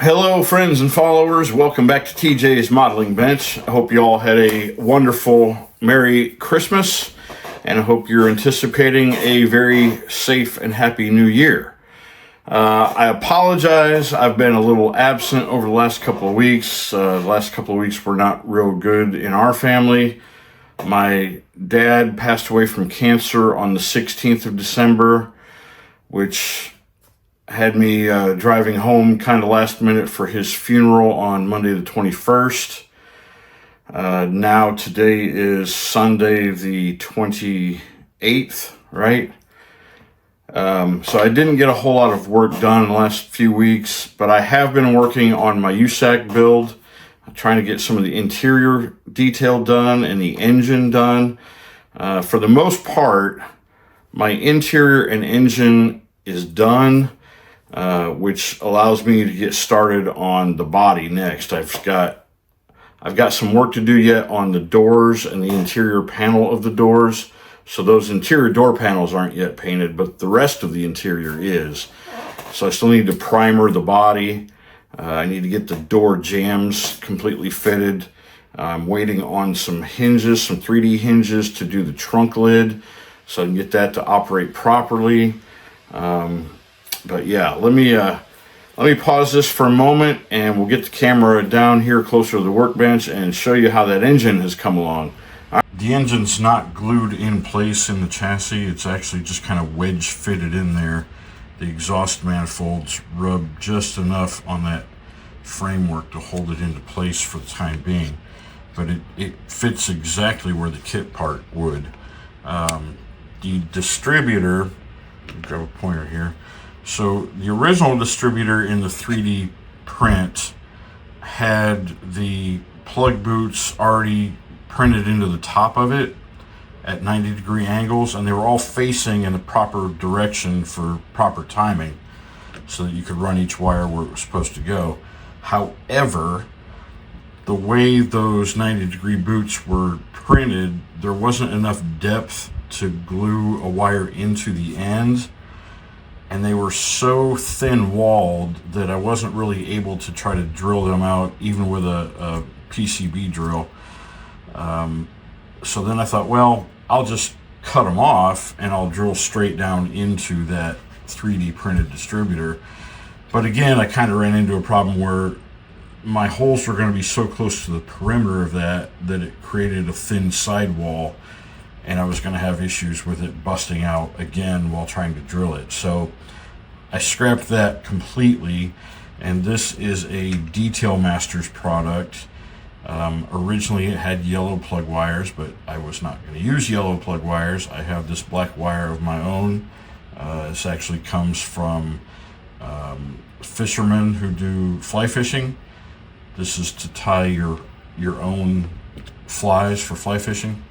Hello, friends and followers. Welcome back to TJ's Modeling Bench. I hope you all had a wonderful Merry Christmas, and I hope you're anticipating a very safe and happy New Year. I apologize. I've been a little absent over the last couple of weeks. The last couple of weeks were not real good in our family. My dad passed away from cancer on the 16th of December, which had me driving home kind of last minute for his funeral on Monday the 21st. Now today is Sunday the 28th, right? So I didn't get a whole lot of work done in the last few weeks, but I have been working on my USACC build, trying to get some of the interior detail done and the engine done. For the most part, my interior and engine is done. Which allows me to get started on the body next. I've got some work to do yet on the doors and the interior panel of the doors. So those interior door panels aren't yet painted, but the rest of the interior is. So I still need to primer the body. I need to get the door jambs completely fitted. I'm waiting on some hinges, some 3D hinges to do the trunk lid, so I can get that to operate properly. But yeah, let me pause this for a moment, and we'll get the camera down here closer to the workbench and show you how that engine has come along. The engine's not glued in place in the chassis. It's actually just kind of wedge fitted in there. The exhaust manifolds rub just enough on that framework to hold it into place for the time being. But it fits exactly where the kit part would. The distributor, grab a pointer here. So the original distributor in the 3D print had the plug boots already printed into the top of it at 90-degree angles, and they were all facing in the proper direction for proper timing so that you could run each wire where it was supposed to go. However, the way those 90-degree boots were printed, there wasn't enough depth to glue a wire into the end. And they were so thin-walled that I wasn't really able to try to drill them out, even with a PCB drill. So then I thought, well, I'll just cut them off, and I'll drill straight down into that 3D printed distributor. But again, I kind of ran into a problem where my holes were going to be so close to the perimeter of that it created a thin sidewall, and I was going to have issues with it busting out again while trying to drill it. So I scrapped that completely, and this is a Detail Masters product. Originally it had yellow plug wires, but I was not going to use yellow plug wires. I have this black wire of my own. This actually comes from fishermen who do fly fishing. This is to tie your own flies for fly fishing.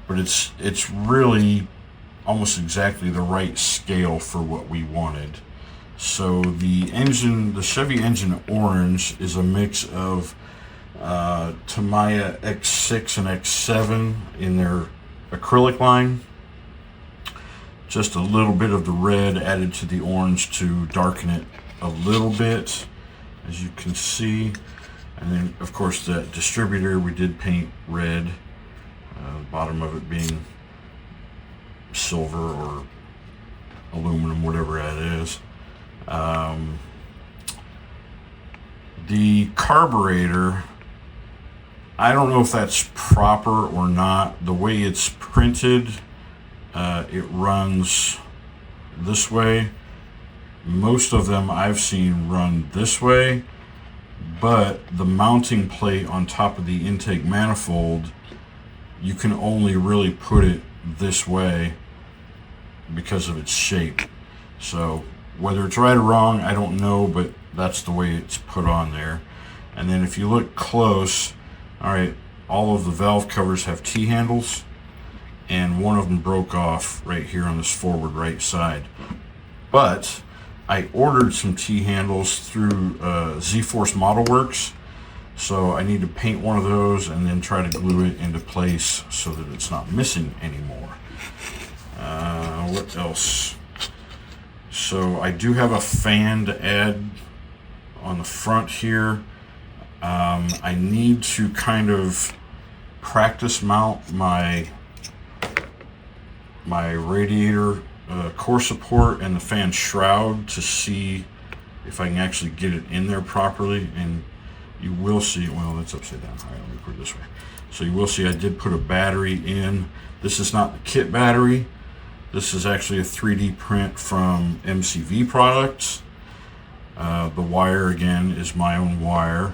But it's really almost exactly the right scale for what we wanted. So the Chevy engine orange is a mix of Tamiya X6 and X7 in their acrylic line. Just a little bit of the red added to the orange to darken it a little bit, as you can see. And then, of course, the distributor we did paint red. The bottom of it being silver or aluminum, whatever that is. The carburetor, I don't know if that's proper or not. The way it's printed, it runs this way. Most of them I've seen run this way, but the mounting plate on top of the intake manifold, you can only really put it this way because of its shape. So whether it's right or wrong, I don't know, but that's the way it's put on there. And then if you look close, all right, all of the valve covers have T-handles, and one of them broke off right here on this forward right side. But I ordered some T-handles through Z-Force Model Works. So I need to paint one of those and then try to glue it into place so that it's not missing anymore. What else? So I do have a fan to add on the front here. I need to kind of practice mount my radiator core support and the fan shroud to see if I can actually get it in there properly. And you will see, well, it's upside down. All right, let me put it this way. So you will see I did put a battery in. This is not the kit battery. This is actually a 3D print from MCV Products. The wire, again, is my own wire.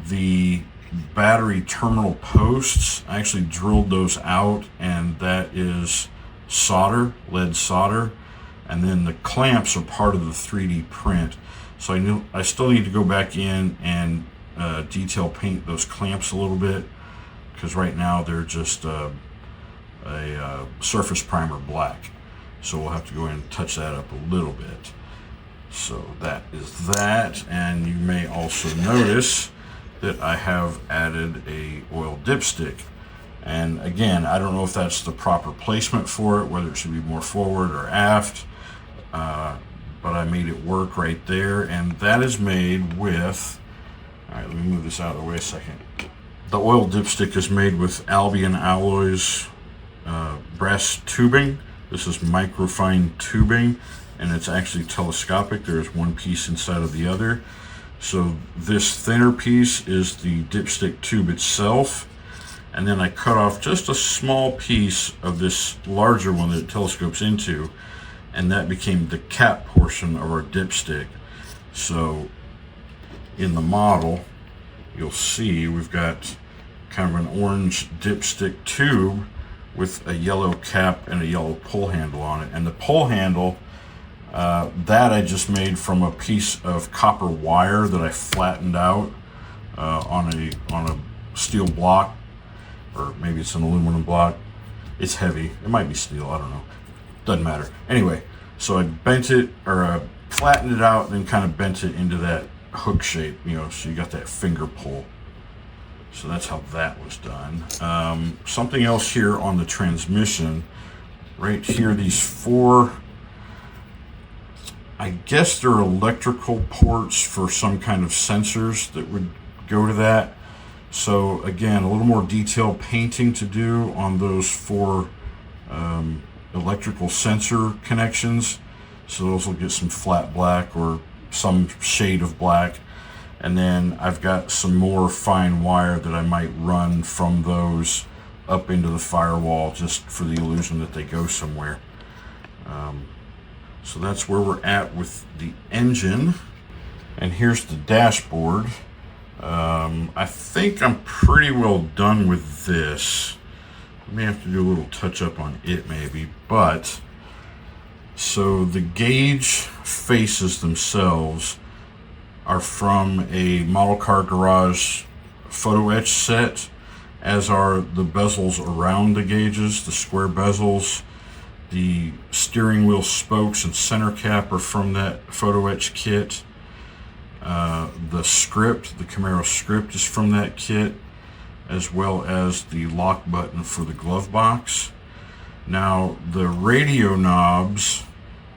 The battery terminal posts, I actually drilled those out, and that is solder, lead solder. And then the clamps are part of the 3D print. So I still need to go back in and detail paint those clamps a little bit, because right now they're just a surface primer black. So we'll have to go in and touch that up a little bit. So that is that. And you may also notice that I have added a oil dipstick. And again, I don't know if that's the proper placement for it, whether it should be more forward or aft, but I made it work right there. And that is made with, all right, let me move this out of the way a second. The oil dipstick is made with Albion Alloys brass tubing. This is microfine tubing, and it's actually telescopic. There is one piece inside of the other. So this thinner piece is the dipstick tube itself, and then I cut off just a small piece of this larger one that it telescopes into, and that became the cap portion of our dipstick. So in the model, you'll see we've got kind of an orange dipstick tube with a yellow cap and a yellow pull handle on it. And the pull handle, that I just made from a piece of copper wire that I flattened out on a steel block, or maybe it's an aluminum block. It's heavy. It might be steel. I don't know. Doesn't matter. Anyway, so I bent it, or flattened it out, and then kind of bent it into that hook shape, so you got that finger pull. So that's how that was done. Something else here on the transmission, right here, these four, I guess they're electrical ports for some kind of sensors that would go to that. So again, a little more detailed painting to do on those four electrical sensor connections. So those will get some flat black or some shade of black. And then I've got some more fine wire that I might run from those up into the firewall, just for the illusion that they go somewhere. So that's where we're at with the engine. And here's the dashboard. I think I'm pretty well done with this. I may have to do a little touch up on it maybe, but so the gauge faces themselves are from a Model Car Garage photo etch set, as are the bezels around the gauges, the square bezels. The steering wheel spokes and center cap are from that photo etch kit. The script, the Camaro script, is from that kit, as well as the lock button for the glove box. Now, the radio knobs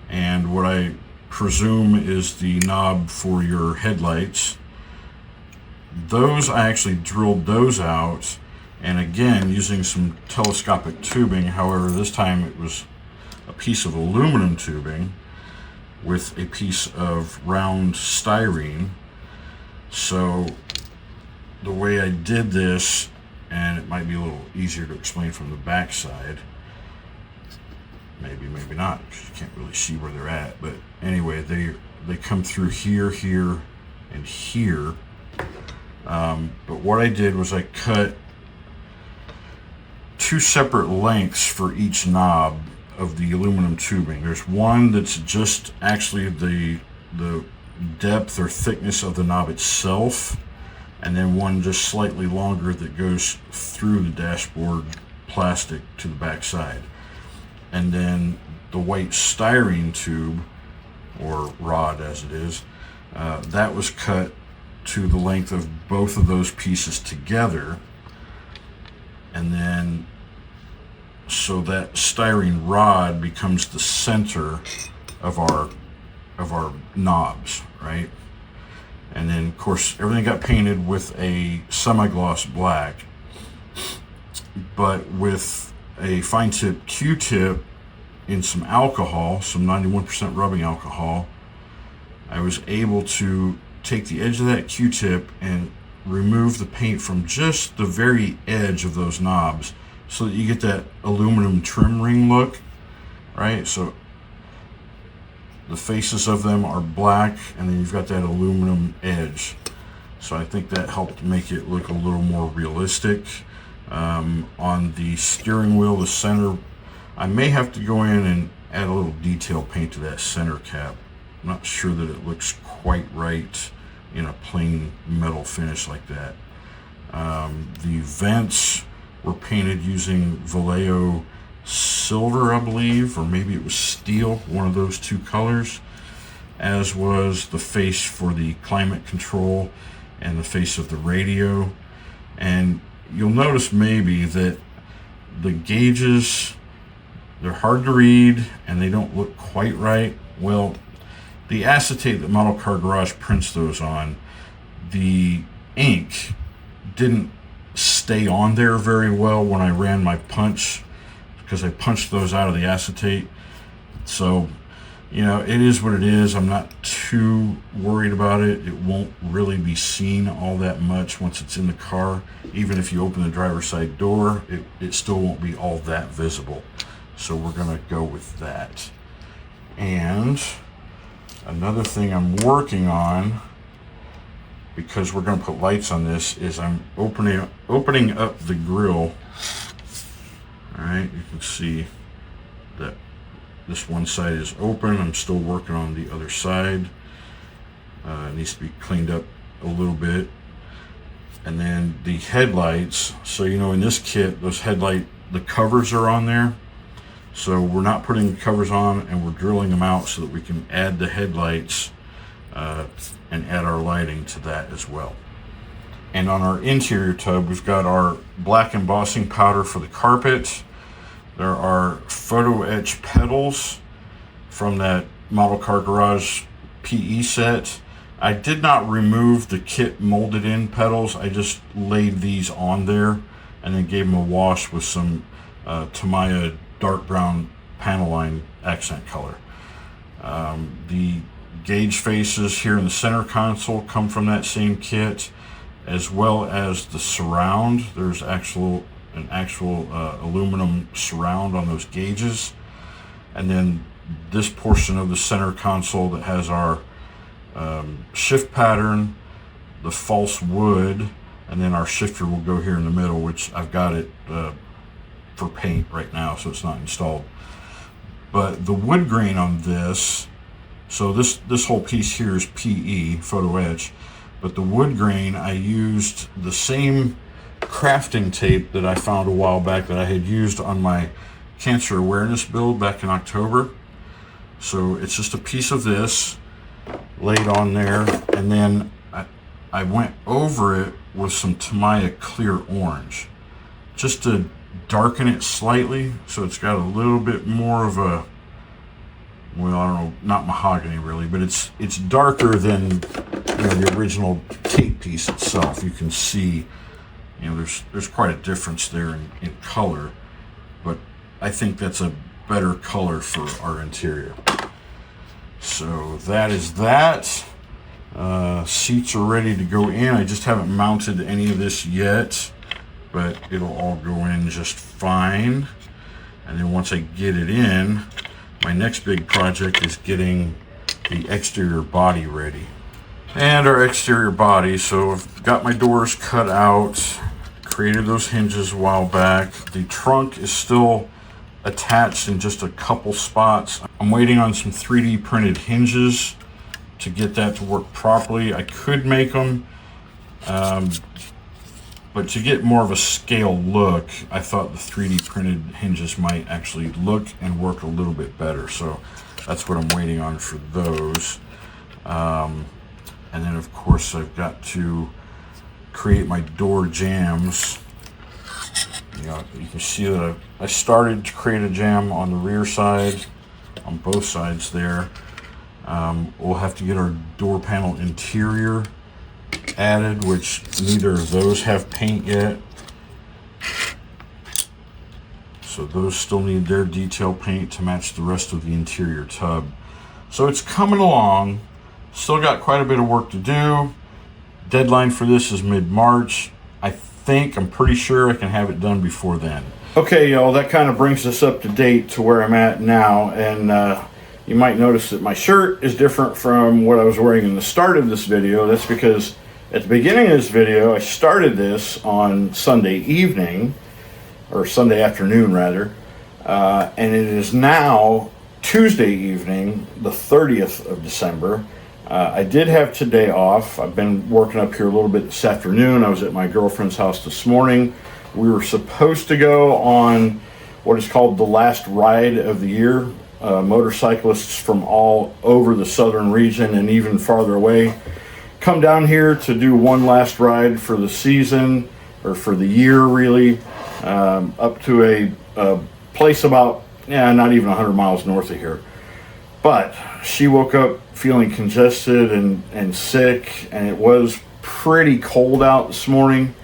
and what I presume is the knob for your headlights, those I actually drilled those out, and again using some telescopic tubing. However, this time it was a piece of aluminum tubing with a piece of round styrene. So the way I did this, and it might be a little easier to explain from the back side, maybe not, because you can't really see where they're at, but anyway, they come through here, and here. But what I did was I cut two separate lengths for each knob of the aluminum tubing. There's one that's just actually the depth or thickness of the knob itself, and then one just slightly longer that goes through the dashboard plastic to the back side. And then the white styrene tube, or rod as it is, that was cut to the length of both of those pieces together. And then so that styrene rod becomes the center of our knobs, right? And then of course everything got painted with a semi-gloss black, but with a fine tip Q-tip in some alcohol, some 91% rubbing alcohol, I was able to take the edge of that Q-tip and remove the paint from just the very edge of those knobs so that you get that aluminum trim ring look, right? So the faces of them are black, and then you've got that aluminum edge. So I think that helped make it look a little more realistic. On the steering wheel, the center, I may have to go in and add a little detail paint to that center cap. I'm not sure that it looks quite right in a plain metal finish like that. The vents were painted using Vallejo silver, I believe, or maybe it was steel, one of those two colors, as was the face for the climate control and the face of the radio. And you'll notice maybe that the gauges, they're hard to read and they don't look quite right. Well, the acetate that Model Car Garage prints those on, the ink didn't stay on there very well when I ran my punch, because I punched those out of the acetate. So, you know, it is what it is. I'm not too worried about it. It won't really be seen all that much once it's in the car. Even if you open the driver's side door, it still won't be all that visible. So we're gonna go with that. And another thing I'm working on, because we're gonna put lights on this, is I'm opening up the grill. All right, you can see that this one side is open. I'm still working on the other side. It needs to be cleaned up a little bit. And then the headlights, so you know, in this kit, those headlight, the covers are on there. So we're not putting the covers on, and we're drilling them out so that we can add the headlights and add our lighting to that as well. And on our interior tub, we've got our black embossing powder for the carpet. There are photo etch pedals from that Model Car Garage PE set. I did not remove the kit molded in pedals. I just laid these on there and then gave them a wash with some Tamiya dark brown panel line accent color. The gauge faces here in the center console come from that same kit, as well as the surround. There's an actual aluminum surround on those gauges. And then this portion of the center console that has our shift pattern, the false wood, and then our shifter will go here in the middle, which I've got it for paint right now, so it's not installed. But the wood grain on this, so this whole piece here is PE, photo etch, but the wood grain, I used the same crafting tape that I found a while back that I had used on my cancer awareness build back in October. So it's just a piece of this laid on there, and then I went over it with some Tamiya clear orange just to darken it slightly, so it's got a little bit more of a, well, I don't know, not mahogany really, but it's darker than, you know, the original tape piece itself. You can see, you know, there's quite a difference there in color, but I think that's a better color for our interior. So that is that. Seats are ready to go in. I just haven't mounted any of this yet, but it'll all go in just fine. And then once I get it in, my next big project is getting the exterior body ready. And our exterior body, so I've got my doors cut out, created those hinges a while back. The trunk is still attached in just a couple spots. I'm waiting on some 3D printed hinges to get that to work properly. I could make them, but to get more of a scale look, I thought the 3D printed hinges might actually look and work a little bit better. So that's what I'm waiting on for those. And then of course I've got to create my door jambs. You know, you can see that I started to create a jamb on the rear side, on both sides there. We'll have to get our door panel interior added, which neither of those have paint yet. So those still need their detail paint to match the rest of the interior tub. So it's coming along. Still got quite a bit of work to do. Deadline for this is mid-March. I'm pretty sure I can have it done before then. Okay, y'all, that kind of brings us up to date to where I'm at now. And you might notice that my shirt is different from what I was wearing in the start of this video. That's because at the beginning of this video, I started this on Sunday evening, or Sunday afternoon rather, and it is now Tuesday evening, the 30th of December. I did have today off. I've been working up here a little bit this afternoon. I was at my girlfriend's house this morning. We were supposed to go on what is called the last ride of the year. Motorcyclists from all over the southern region and even farther away come down here to do one last ride for the season, or for the year really, up to a place about, not even 100 miles north of here. But she woke up feeling congested and sick, and it was pretty cold out this morning.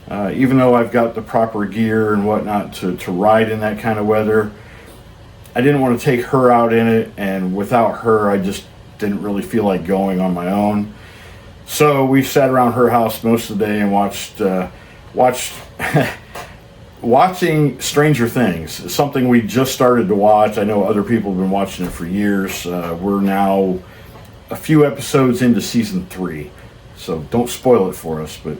Even though I've got the proper gear and whatnot to ride in that kind of weather, I didn't want to take her out in it, and without her, I just didn't really feel like going on my own. So we sat around her house most of the day and watching Stranger Things. It's something we just started to watch. I know other people have been watching it for years. We're now a few episodes into season 3, so don't spoil it for us. But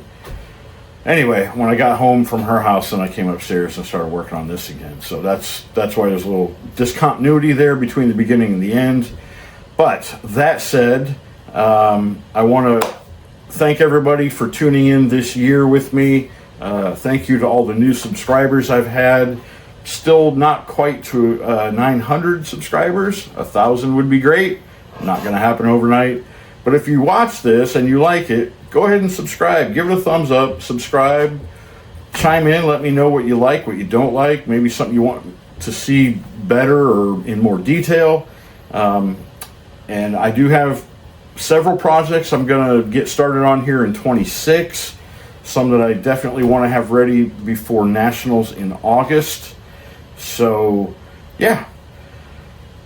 anyway, when I got home from her house, and I came upstairs and started working on this again. So that's why there's a little discontinuity there between the beginning and the end. But that said, I want to thank everybody for tuning in this year with me. Thank you to all the new subscribers I've had. Still not quite to 900 subscribers. 1,000 would be great. Not going to happen overnight. But if you watch this and you like it, go ahead and subscribe. Give it a thumbs up. Subscribe. Chime in. Let me know what you like, what you don't like. Maybe something you want to see better or in more detail. And I do have several projects I'm going to get started on here in 26. Some that I definitely want to have ready before Nationals in August. So, yeah.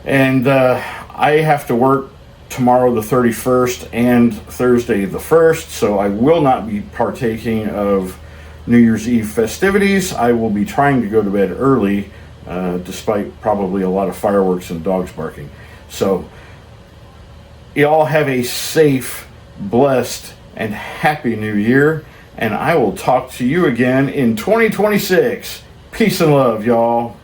And I have to work tomorrow the 31st and Thursday the 1st, so I will not be partaking of New Year's Eve festivities. I will be trying to go to bed early, despite probably a lot of fireworks and dogs barking. So, y'all have a safe, blessed, and happy New Year, and I will talk to you again in 2026. Peace and love, y'all.